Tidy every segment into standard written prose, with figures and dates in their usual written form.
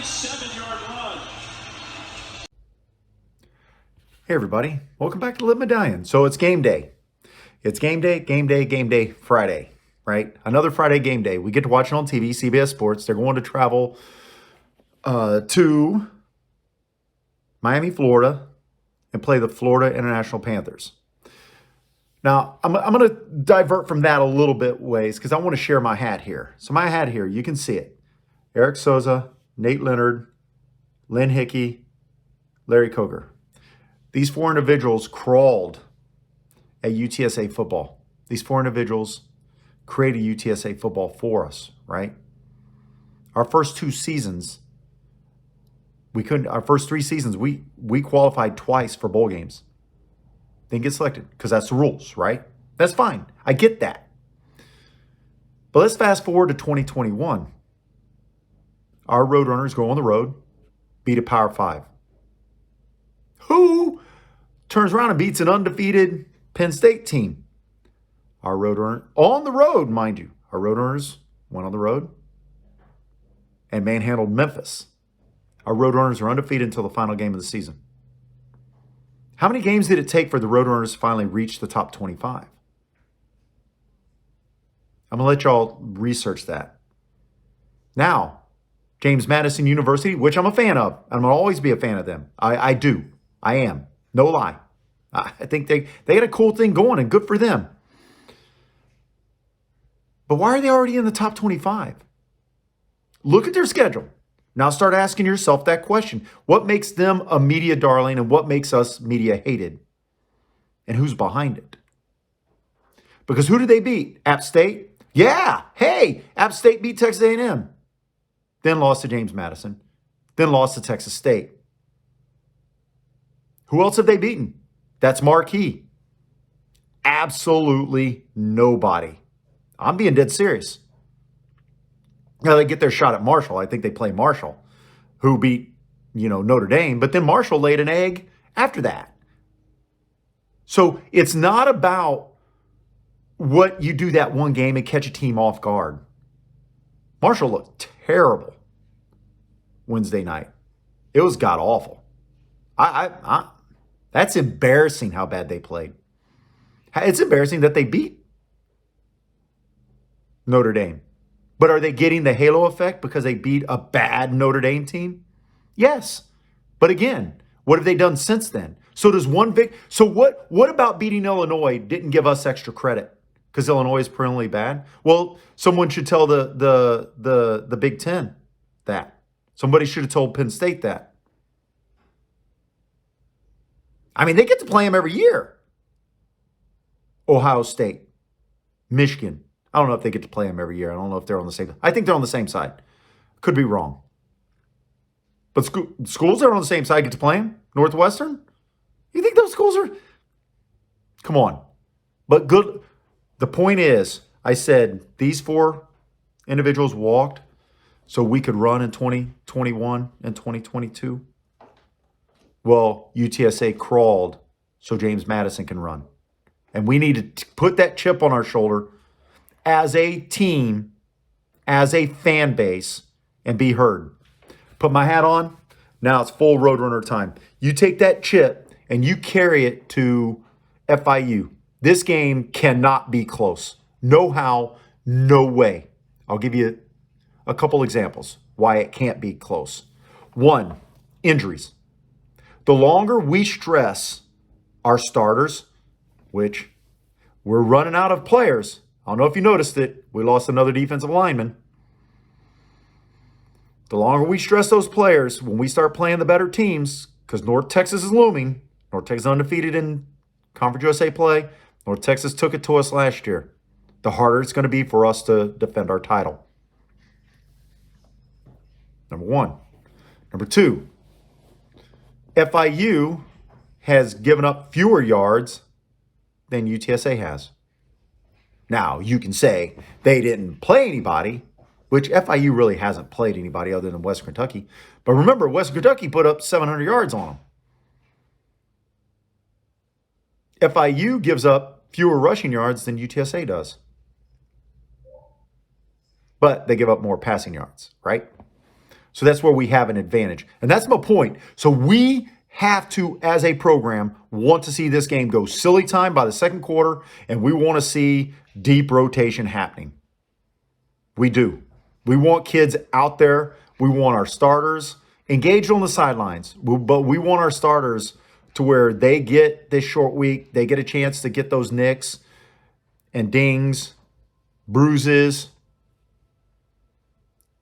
27-yard run. Hey everybody, welcome back to Live Medallion. So it's game day. It's game day Friday, right? Another Friday game day. We get to watch it on TV, CBS Sports. They're going to travel to Miami, Florida, and play the Florida International Panthers. Now, I'm going to divert from that a little bit ways because I want to share my hat here. So my hat here, you can see it. Eric Souza, Nate Leonard, Lynn Hickey, Larry Coger. These four individuals crawled at UTSA football. These four individuals created UTSA football for us, right? Our first two seasons, our first three seasons, we qualified twice for bowl games. Didn't get selected because that's the rules, right? That's fine. I get that. But let's fast forward to 2021. Our Roadrunners go on the road, beat a Power 5. Who turns around and beats an undefeated Penn State team? Our Roadrunner, on the road, mind you. Our Roadrunners went on the road and manhandled Memphis. Our Roadrunners are undefeated until the final game of the season. How many games did it take for the Roadrunners to finally reach the top 25? I'm going to let y'all research that. Now, James Madison University, which I'm a fan of. I'm going to always be a fan of them. I do. I am. No lie. I think they had a cool thing going, and good for them. But why are they already in the top 25? Look at their schedule. Now start asking yourself that question. What makes them a media darling and what makes us media hated? And who's behind it? Because who did they beat? App State? Yeah. Hey, App State beat Texas A&M. Then lost to James Madison. Then lost to Texas State. Who else have they beaten? That's marquee. Absolutely nobody. I'm being dead serious. Now they get their shot at Marshall. I think they play Marshall, who beat, Notre Dame. But then Marshall laid an egg after that. So it's not about what you do that one game and catch a team off guard. Marshall looked terrible Wednesday night. It was god awful. That's embarrassing how bad they played. It's embarrassing that they beat Notre Dame. But are they getting the halo effect because they beat a bad Notre Dame team? Yes. But again, what have they done since then? So does So what about beating Illinois didn't give us extra credit? Because Illinois is perennially bad? Well, someone should tell the Big Ten that. Somebody should have told Penn State that. I mean, they get to play them every year. Ohio State, Michigan. I don't know if they get to play them every year. I don't know if they're on the same. I think they're on the same side. Could be wrong. But schools that are on the same side get to play them? Northwestern? You think those schools are? Come on. But good. The point is, I said these four individuals walked so we could run in 2021 and 2022. Well, UTSA crawled so James Madison can run. And we need to put that chip on our shoulder as a team, as a fan base, and be heard. Put my hat on. Now it's full Roadrunner time. You take that chip and you carry it to FIU. This game cannot be close. No how, no way. I'll give you a couple examples why it can't be close. One, injuries. The longer we stress our starters, which we're running out of players. I don't know if you noticed it. We lost another defensive lineman. The longer we stress those players, when we start playing the better teams, because North Texas is looming. North Texas undefeated in Conference USA play. North Texas took it to us last year. The harder it's going to be for us to defend our title. Number one. Number two, FIU has given up fewer yards than UTSA has. Now, you can say they didn't play anybody, which FIU really hasn't played anybody other than Western Kentucky. But remember, Western Kentucky put up 700 yards on them. FIU gives up fewer rushing yards than UTSA does. But they give up more passing yards, right? So that's where we have an advantage. And that's my point. So we have to, as a program, want to see this game go silly time by the second quarter, and we want to see deep rotation happening. We do. We want kids out there. We want our starters engaged on the sidelines, but we want our starters to where they get this short week, they get a chance to get those nicks and dings, bruises,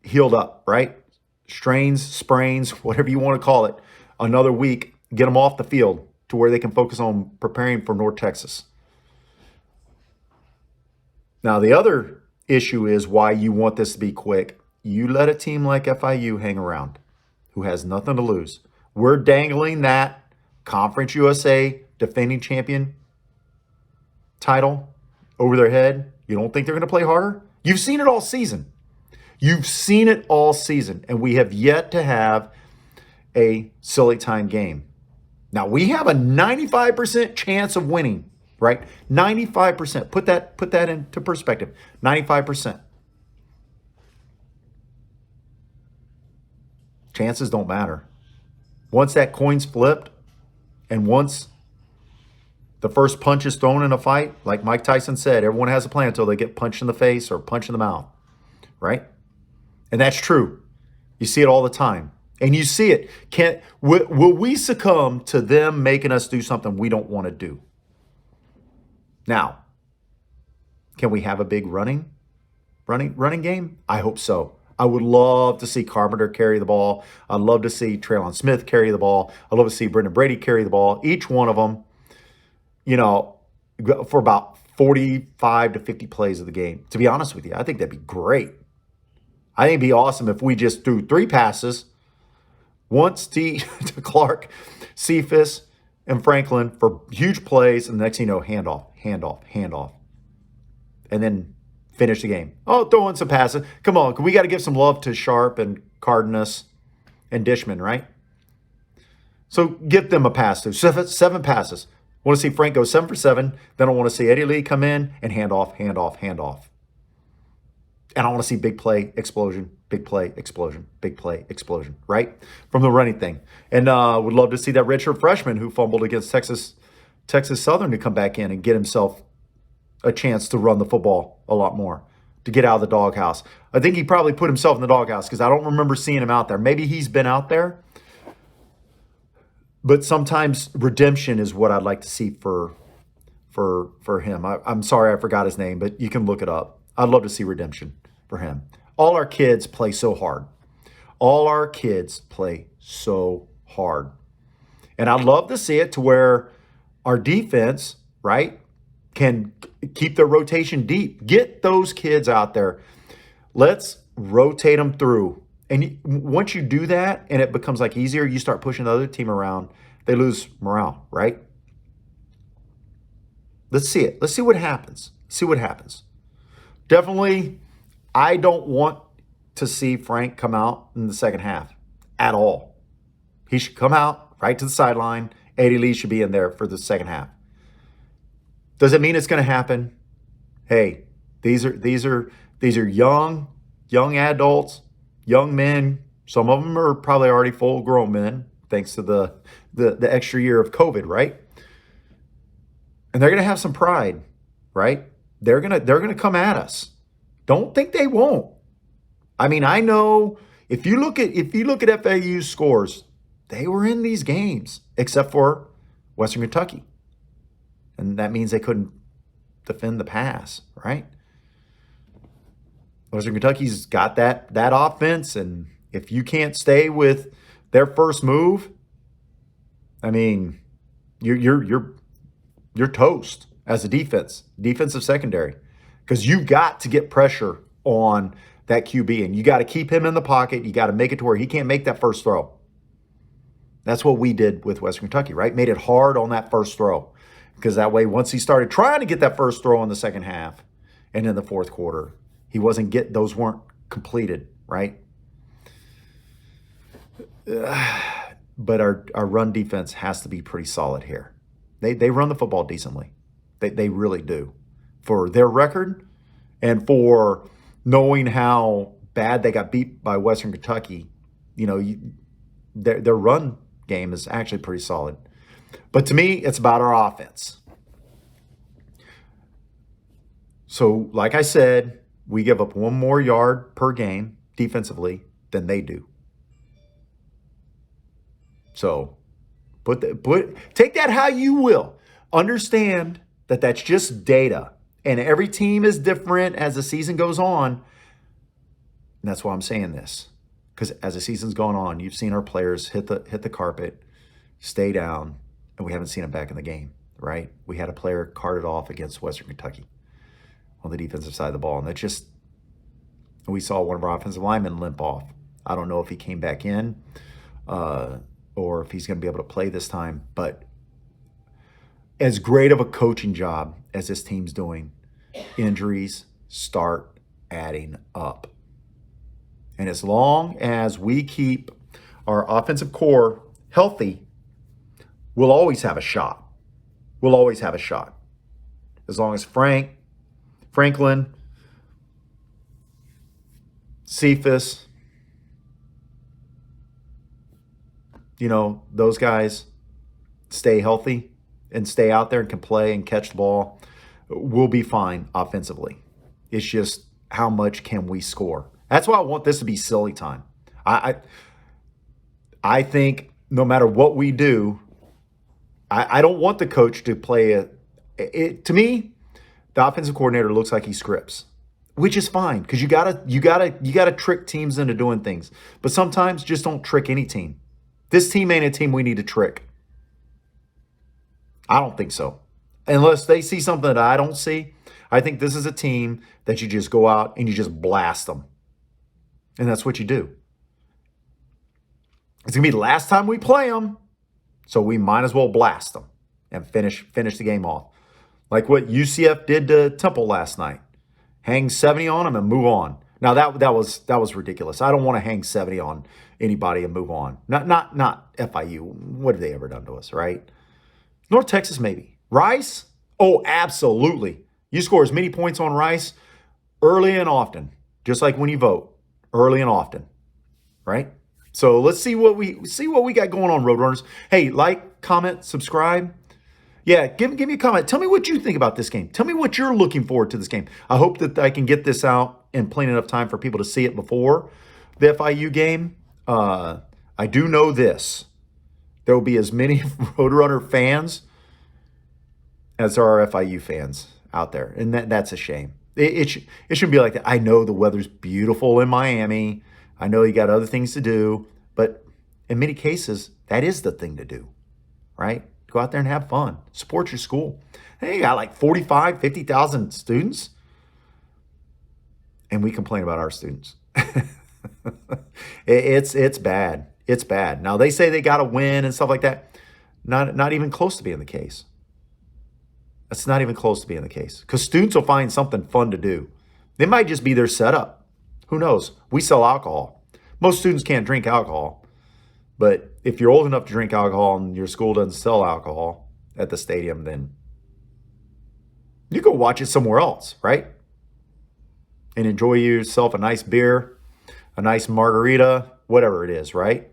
healed up, right? Strains, sprains, whatever you want to call it, another week, get them off the field to where they can focus on preparing for North Texas. Now, the other issue is why you want this to be quick. You let a team like FIU hang around who has nothing to lose. We're dangling that Conference USA defending champion title over their head. You don't think they're going to play harder? You've seen it all season. You've seen it all season, and we have yet to have a silly time game. Now, we have a 95% chance of winning, right? 95%. Put that into perspective. 95%. Chances don't matter. Once that coin's flipped and once the first punch is thrown in a fight, like Mike Tyson said, everyone has a plan until they get punched in the face or punched in the mouth, right? And that's true. You see it all the time. And you see it. Will we succumb to them making us do something we don't want to do? Now, can we have a big running game? I hope so. I would love to see Carpenter carry the ball. I'd love to see Traylon Smith carry the ball. I'd love to see Brendan Brady carry the ball. Each one of them, for about 45 to 50 plays of the game. To be honest with you, I think that'd be great. I think it'd be awesome if we just threw 3 passes, once to Clark, Cephas, and Franklin for huge plays, and the next thing you know, handoff. And then finish the game. Oh, throw in some passes. Come on, we got to give some love to Sharp and Cardenas and Dishman, right? So give them a pass to 7 passes. I want to see Frank go 7 for 7. Then I want to see Eddie Lee come in and hand off. And I want to see big play explosion, right? From the running thing. And would love to see that redshirt freshman who fumbled against Texas Southern to come back in and get himself a chance to run the football a lot more, to get out of the doghouse. I think he probably put himself in the doghouse because I don't remember seeing him out there. Maybe he's been out there. But sometimes redemption is what I'd like to see for him. I'm sorry I forgot his name, but you can look it up. I'd love to see redemption for him. All our kids play so hard. And I'd love to see it to where our defense, right, can keep their rotation deep. Get those kids out there. Let's rotate them through. And once you do that and it becomes like easier, you start pushing the other team around, they lose morale, right? Let's see it. Let's see what happens. Definitely, I don't want to see Frank come out in the second half at all. He should come out right to the sideline. Eddie Lee should be in there for the second half. Does it mean it's going to happen? Hey, these are young adults, young men. Some of them are probably already full-grown men, thanks to the extra year of COVID, right? And they're going to have some pride, right? They're gonna come at us. Don't think they won't. I mean, I know if you look at FAU's scores, they were in these games, except for Western Kentucky. And that means they couldn't defend the pass, right? Western Kentucky's got that offense, and if you can't stay with their first move, I mean, you're toast as a defensive secondary, because you've got to get pressure on that QB, and you got to keep him in the pocket. You got to make it to where he can't make that first throw. That's what we did with Western Kentucky, right? Made it hard on that first throw. Because that way, once he started trying to get that first throw in the second half and in the fourth quarter, those weren't completed, right? But our run defense has to be pretty solid here. They run the football decently. They really do. For their record and for knowing how bad they got beat by Western Kentucky their run game is actually pretty solid. But to me, it's about our offense. So, like I said, we give up one more yard per game defensively than they do. So, take that how you will. Understand that that's just data. And every team is different as the season goes on. And that's why I'm saying this. Because as the season's gone on, you've seen our players hit the carpet, stay down, and we haven't seen them back in the game, right? We had a player carted off against Western Kentucky on the defensive side of the ball. And we saw one of our offensive linemen limp off. I don't know if he came back in or if he's going to be able to play this time. But as great of a coaching job as this team's doing, injuries start adding up. And as long as we keep our offensive core healthy, we'll always have a shot. We'll always have a shot. As long as Franklin, Cephas, those guys stay healthy and stay out there and can play and catch the ball, we'll be fine offensively. It's just how much can we score? That's why I want this to be silly time. I think no matter what we do, I don't want the coach to play to me, the offensive coordinator looks like he scripts, which is fine because you gotta trick teams into doing things. But sometimes just don't trick any team. This team ain't a team we need to trick. I don't think so. Unless they see something that I don't see. I think this is a team that you just go out and you just blast them. And that's what you do. It's going to be the last time we play them, so we might as well blast them and finish the game off. Like what UCF did to Temple last night. Hang 70 on them and move on. Now that was ridiculous. I don't want to hang 70 on anybody and move on. Not FIU. What have they ever done to us, right? North Texas maybe. Rice? Oh, absolutely. You score as many points on Rice early and often, just like when you vote, early and often, right? So let's see what we got going on, Roadrunners. Hey, like, comment, subscribe. Yeah, give me a comment. Tell me what you think about this game. Tell me what you're looking forward to this game. I hope that I can get this out in plenty enough time for people to see it before the FIU game. I do know this. There will be as many Roadrunner fans as there are FIU fans out there. And that's a shame. It shouldn't be like that. I know the weather's beautiful in Miami. I know you got other things to do. But in many cases, that is the thing to do, right? Go out there and have fun. Support your school. Hey, you got like 45, 50,000 students. And we complain about our students. It's bad. It's bad. Now, they say they got to win and stuff like that. Not even close to being the case. That's not even close to being the case. Because students will find something fun to do. It might just be their setup. Who knows? We sell alcohol. Most students can't drink alcohol. But if you're old enough to drink alcohol and your school doesn't sell alcohol at the stadium, then you go watch it somewhere else, right? And enjoy yourself a nice beer, a nice margarita, whatever it is, right?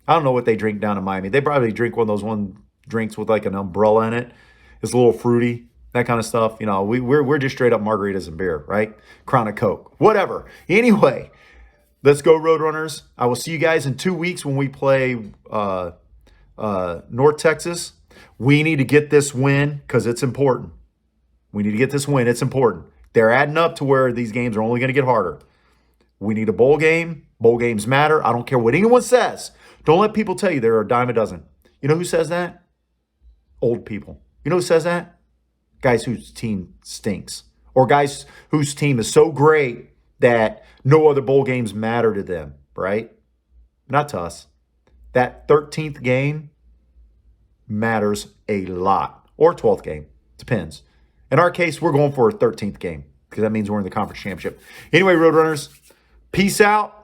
I don't know what they drink down in Miami. They probably drink one of those drinks with like an umbrella in it. It's a little fruity, that kind of stuff. You know, we're just straight up margaritas and beer, right? Crown of Coke, whatever. Anyway, let's go, Roadrunners. I will see you guys in 2 weeks when we play North Texas. We need to get this win because it's important. We need to get this win. It's important. They're adding up to where these games are only going to get harder. We need a bowl game. Bowl games matter. I don't care what anyone says. Don't let people tell you they're a dime a dozen. You know who says that? Old people. You know who says that? Guys whose team stinks. Or guys whose team is so great that no other bowl games matter to them, right? Not to us. That 13th game matters a lot. Or 12th game. Depends. In our case, we're going for a 13th game because that means we're in the conference championship. Anyway, Roadrunners, peace out.